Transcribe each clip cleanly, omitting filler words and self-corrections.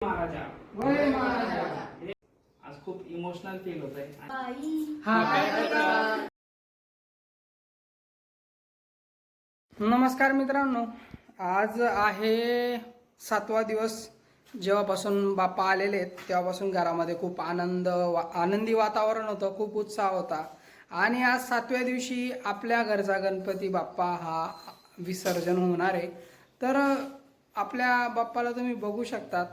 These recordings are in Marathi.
महाराजा वय महाराजा. आज खूप इमोशनल फील होत आहे. हा काय करता? नमस्कार मित्रांनो, आज आहे 7वा दिवस. जेव्हापासून बाप्पा आलेले आहेत तेव्हापासून घरामध्ये खूप आनंदी वातावरण होतं, खूप उत्साह होता. आणि आज 7व्या दिवशी आपल्या घरचा गणपती बाप्पा हा विसर्जन होणार आहे. तर आपल्या बाप्पाला तुम्ही बघू शकतात.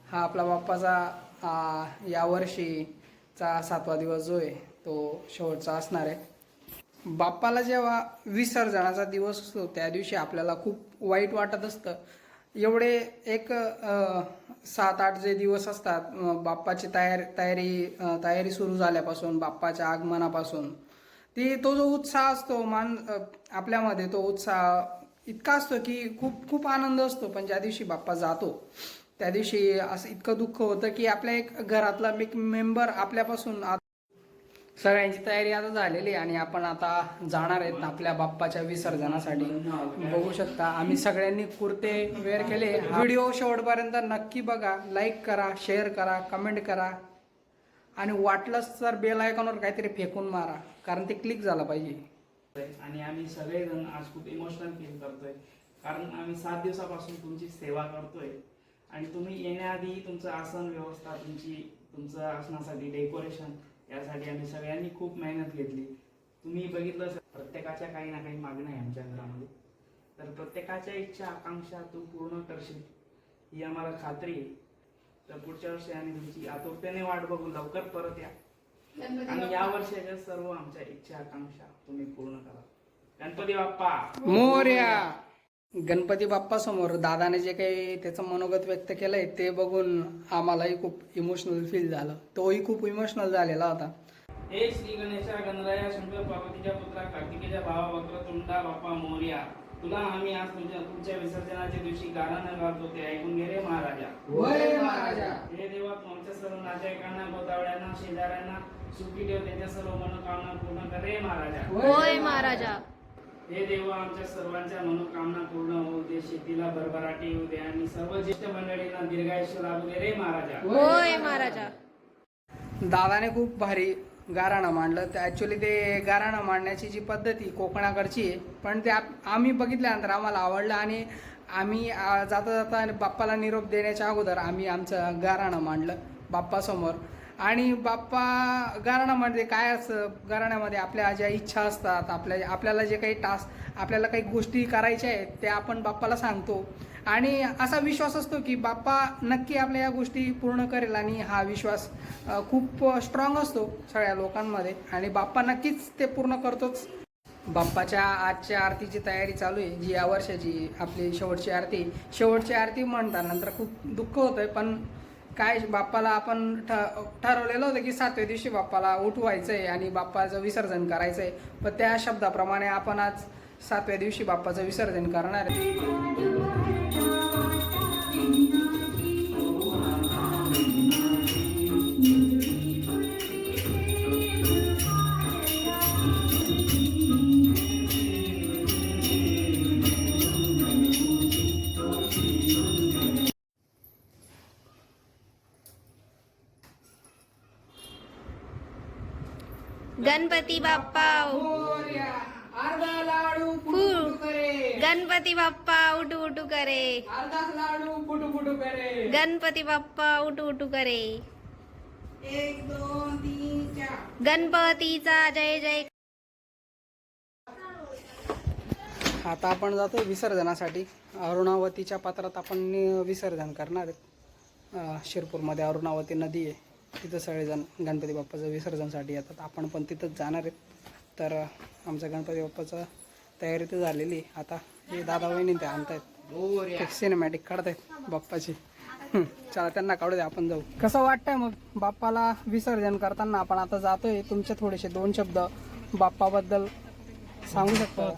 हा आपला बाप्पाचा या वर्षीचा 7वा दिवस जो आहे तो शेवटचा असणार आहे. बाप्पाला जेव्हा विसर्जनाचा दिवस असतो त्या दिवशी आपल्याला खूप वाईट वाटत असतं. एवढे एक 7-8 जे दिवस असतात बाप्पाची तयारी सुरू झाल्यापासून, बाप्पाच्या आगमनापासून तो जो उत्साह असतो आपल्यामध्ये, तो उत्साह इतका असतो की खूप खूप आनंद असतो. पण ज्या दिवशी बाप्पा जातो त्या दिवशी असं इतकं दुःख होतं की आपल्या एक घरातला एक मेंबर आपल्यापासून. सगळ्यांची तयारी आता झालेली आणि आपण आता जाणार आहेत आपल्या बाप्पाच्या विसर्जनासाठी. बघू शकता आम्ही सगळ्यांनी कुर्ते वेअर केले. व्हिडिओ शेवटपर्यंत नक्की बघा, लाईक करा, शेअर करा, कमेंट करा आणि वाटलंच तर बेल आयकॉनवर काहीतरी फेकून मारा, कारण ते क्लिक झालं पाहिजे. आणि आम्ही सगळेजण आज खूप इमोशनल फील करतोय, कारण आम्ही 7 दिवसापासून तुमची सेवा करतोय. आणि तुम्ही येण्याआधी तुमचं आसन व्यवस्था, तुमचं आसनासाठी डेकोरेशन, यासाठी आम्ही सगळ्यांनी खूप मेहनत घेतली. तुम्ही बघितलं, प्रत्येकाच्या काही ना काही मागण्या आहे आमच्या घरामध्ये. तर प्रत्येकाच्या इच्छा आकांक्षा तू पूर्ण करशील ही आम्हाला खात्री आहे. तर पुढच्या वर्षी आम्ही तुमची आतुरतेने वाट बघू, लवकर परत या आणि या वर्षाच्या सर्व आमच्या इच्छा आकांक्षा तुम्ही पूर्ण करा. गणपती बाप्पा मोरया. गणपती बाप्पा समोर दादाने जे काही त्याचं मनोगत व्यक्त केलंय ते बघून आम्हालाही खूप इमोशनल फील झालं. तोही खूप इमोशनल झालेला होता. हे श्री गणेशा गणराया शंकर पार्वतीच्या पुत्रा कार्तिकेच्या भावा वक्रतुंडा बाप्पा मोरया, तुला आम्ही आज तुमच्या विसर्जनाच्या दिवशी गाणं गातो, ते ऐकून घे रे महाराजा. वय महाराजा. हे देवा, तुमच्या सर्व नातेवाईकांना, गोतावळ्यांना, शेजाऱ्यांना सुखी ठेव, त्यांच्या सर्व मनोकामना पूर्ण कर रे महाराजा. होय महाराजा. हे देवा, आमच्या सर्वांच्या मनोकामना पूर्ण होऊ दे, शेतीला भरभराटी येऊ दे आणि सर्व ज्येष्ठ मंडळींना दीर्घायुष्य लाभू दे रे महाराजा. होय महाराजा. दादाने खूप भारी गाराणं मांडलं. ते ॲक्च्युली ते गाराणं मांडण्याची जी पद्धती कोकणाकडची आहे, पण ते आम्ही बघितल्यानंतर आम्हाला आवडलं आणि आम्ही जाता जाता बाप्पाला निरोप देण्याच्या अगोदर आम्ही आमचं गाराणं मांडलं बाप्पासमोर. आणि बाप्पा गाराणामध्ये काय असतं, गाराण्यामध्ये आपल्या ज्या इच्छा असतात, आपल्याला जे काही आपल्याला काही गोष्टी करायच्या आहेत त्या आपण बाप्पाला सांगतो आणि असा विश्वास असतो की बाप्पा नक्की आपल्या या गोष्टी पूर्ण करेल. आणि हा विश्वास खूप स्ट्रॉंग असतो सगळ्या लोकांमध्ये आणि बाप्पा नक्कीच ते पूर्ण करतोच. बाप्पाच्या आजच्या आरतीची तयारी चालू आहे, जी या वर्षाची आपली शेवटची आरती म्हणतानंतर खूप दुःख होतंय. पण काय, बाप्पाला आपण ठरवलेलं होतं की 7व्या दिवशी बाप्पाला उठवायचं आहे आणि बाप्पाचं विसर्जन करायचं आहे. पण त्या शब्दाप्रमाणे आपण आज 7व्या दिवशी बाप्पाचं विसर्जन करणार आहे. गणपती बाप्पा मोरया. अर्धा लाडू फुटू करे, गणपती बाप्पा उठू उठू करे, अर्धा लाडू फुटू करे, गणपती बाप्पा उठू उठू करे, 1 2 3 4. गणपतीचा जय जय. आता आपण जातो विसर्जनासाठी. अरुणावतीच्या पात्रात आपण विसर्जन करणार आहेत. शिरपूरमध्ये अरुणावती नदी आहे, तिथं सगळेजण गणपती बाप्पाचं विसर्जनासाठी येतात. आपण पण तिथंच जाणार आहेत. तर आमच्या गणपती बाप्पाचं तयारी तर झालेली. आता हे दादा वहिनी ते आणतायत, सिनेमॅटिक काढतायत बाप्पाची. चला त्यांना काढू द्या, आपण जाऊ. कसं वाटतंय मग बाप्पाला विसर्जन करताना? आपण आता जातोय. तुमचे थोडेसे 2 शब्द बाप्पाबद्दल सांगू शकतो?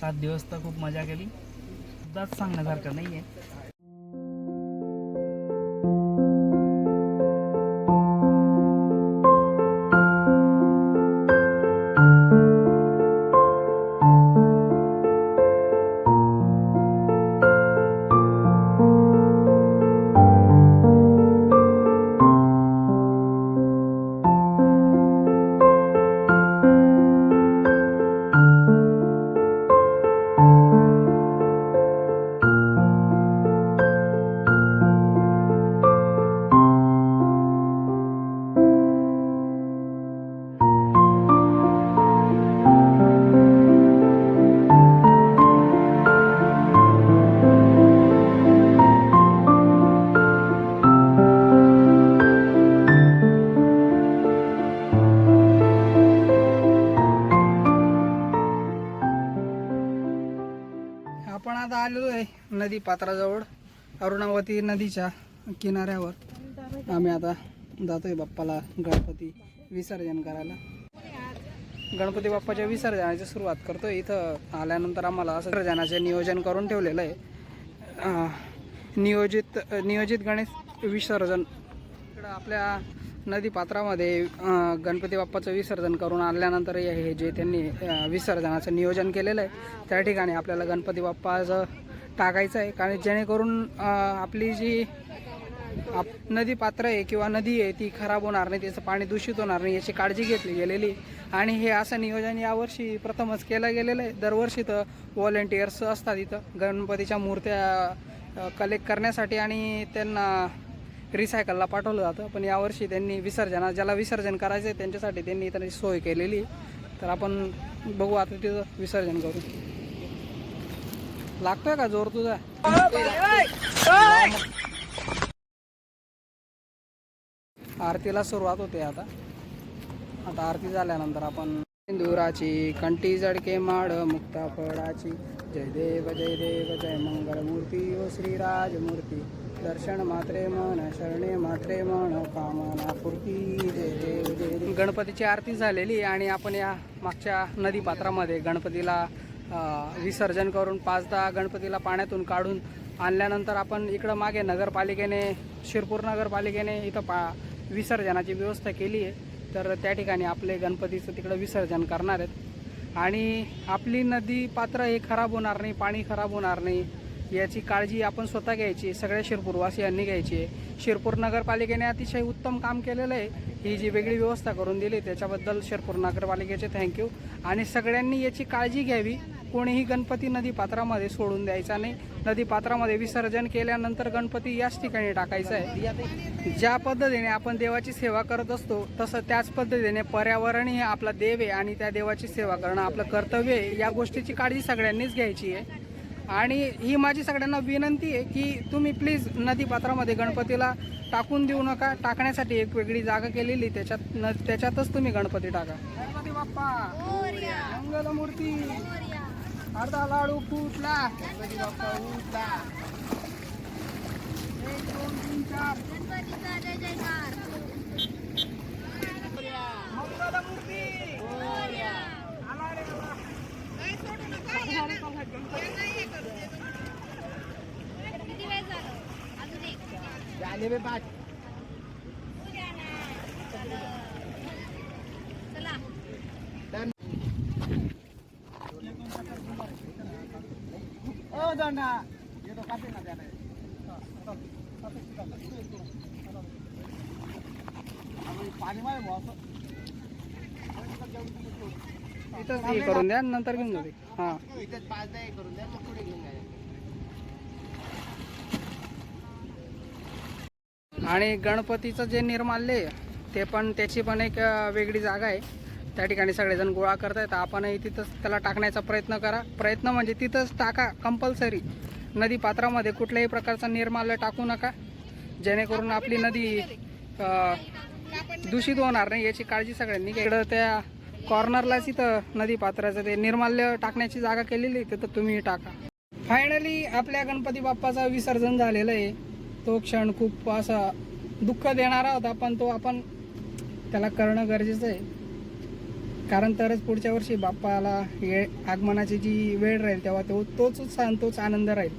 7 दिवस तर खूप मजा केली, सुद्धाच सांगण्यासारखं नाहीये. नदी पात्राजवळ अरुणावती नदीच्या किनाऱ्यावर आम्ही आता जातोय बाप्पाला गणपती विसर्जन करायला. गणपती बाप्पाच्या विसर्जनाची सुरुवात करतोय. इथं आल्यानंतर आम्हाला असं विसर्जनाचे नियोजन करून ठेवलेलं आहे. नियोजित गणेश विसर्जन इकडं आपल्या नदी पात्रामध्ये गणपती बाप्पाचं विसर्जन करून आणल्यानंतर हे जे त्यांनी विसर्जनाचं नियोजन केलेलं आहे त्या ठिकाणी आपल्याला गणपती बाप्पाचं टाकायचं आहे. कारण जेणेकरून आपली जी नदी पात्र आहे किंवा नदी आहे ती खराब होणार नाही, त्याचं पाणी दूषित होणार नाही याची काळजी घेतली गेलेली. आणि हे असं नियोजन यावर्षी प्रथमच केलं गेलेलं आहे. दरवर्षी तर व्हॉलेंटियर्स असतात इथं गणपतीच्या मूर्त्या कलेक्ट करण्यासाठी आणि त्यांना रिसायकलला पाठवलं जातं. पण यावर्षी त्यांनी ज्याला विसर्जन करायचं आहे त्यांच्यासाठी त्यांनी इथं सोय केलेली. तर आपण बघू आता तिथं विसर्जन करू. लागतोय का जोर तुझा? आरतीला सुरुवात होते आता आरती झाल्यानंतर आपण सिंदुराची कंठी जडके माड मुक्ता फळाची जय देव जय मंगलमूर्ती ओ श्रीराजमूर्ती दर्शन मात्रे मन शरणे मात्रे मन कामना पूर्ती जय देव. गणपतीची आरती झालेली आणि आपण या मागच्या नदी पात्रामध्ये गणपतीला विसर्जन करून 5-10 गणपतीला पाण्यातून काढून आणल्यानंतर आपण इकडं मागे नगरपालिकेने शिरपूर नगरपालिकेने इथं विसर्जनाची व्यवस्था केली आहे. तर त्या ठिकाणी आपले गणपतीचं तिकडं विसर्जन करणार आहेत. आणि आपली नदी पात्र हे खराब होणार नाही, पाणी खराब होणार नाही याची काळजी आपण स्वतः घ्यायची, सगळ्या शिरपूरवासियांनी घ्यायची आहे. शिरपूर नगरपालिकेने अतिशय उत्तम काम केलेलं आहे. ही जी वेगळी व्यवस्था करून दिली त्याच्याबद्दल शिरपूर नगरपालिकेचे थँक्यू. आणि सगळ्यांनी याची काळजी घ्यावी. कोणीही गणपती नदी पात्रामध्ये सोडून द्यायचा नाही. नदी पात्रामध्ये विसर्जन केल्यानंतर गणपती याच ठिकाणी टाकायचा आहे. ज्या पद्धतीने आपण देवाची सेवा करत असतो तसं त्याच पद्धतीने पर्यावरण हे आपला देव आहे आणि त्या देवाची सेवा करणं आपलं कर्तव्य आहे. या गोष्टीची काळजी सगळ्यांनीच घ्यायची आहे. आणि ही माझी सगळ्यांना विनंती आहे की तुम्ही प्लीज नदी पात्रामध्ये गणपतीला टाकून देऊ नका. टाकण्यासाठी एक वेगळी जागा केलेली त्याच्यातच तुम्ही गणपती टाका. गणपती बाप्पा मंगलमूर्ती अर्धा लाडू फुटला. गणपती बाप्पा उठला. 1 2 3 4 गणपतीचा जय जयकार. मंगलमूर्ती आला रे बाबा. किती वेळ झालं? अजून एक. झाले बे बात. चला. ओ जाना ये तो काफी ना जाना है. इथंच हे करून द्या नंतर घेऊन जाते. हां आणि गणपतीचं जे निर्माल्य ते पण त्याची पण एक वेगळी जागा आहे. त्या ठिकाणी सगळेजण गोळा करतायत. आपणही तिथंच त्याला टाकण्याचा प्रयत्न करा. प्रयत्न म्हणजे तिथंच टाका कंपल्सरी. नदी पात्रामध्ये कुठल्याही प्रकारचा निर्माल्य टाकू नका जेणेकरून आपली नदी दूषित होणार नाही याची काळजी सगळ्यांनी घ्या. इकडं त्या कॉर्नरलाच इथं नदी पात्राचं ते निर्माल्य टाकण्याची जागा केलेली तिथं तुम्ही टाका. फायनली आपल्या गणपती बाप्पाचं विसर्जन झालेलं आहे. तो क्षण खूप असा दुःख देणारा होता पण तो आपण त्याला करणं गरजेचं आहे. कारण तरच पुढच्या वर्षी बाप्पाला आगमनाची जी वेळ राहील तेव्हा तोच उत्साह तोच आनंद राहील.